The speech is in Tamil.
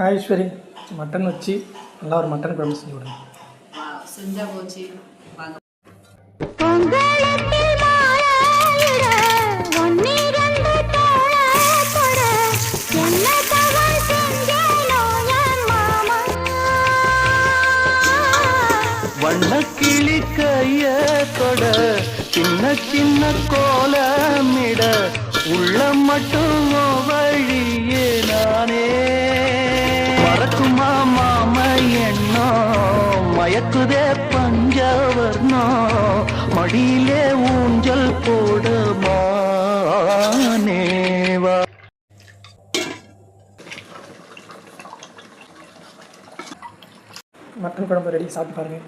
ஐஸ்வரி மட்டன் வச்சு நல்லா ஒரு மட்டன் குழம்பு செஞ்சு விடுங்க. செஞ்சா போச்சு. வாங்க. வண்ணக்கிளி கைய தொட சின்ன சின்ன கோலமிட உள்ள மட்டும் வழியே நானே மறக்குமா மாம எண்ணோ மயக்குதே பஞ்சவர்ணோ மடியிலே ஊஞ்சல் போடுமானேவா. மட்டன் குழம்பு ரெடி, சாப்பிட்டு பாருங்கள்.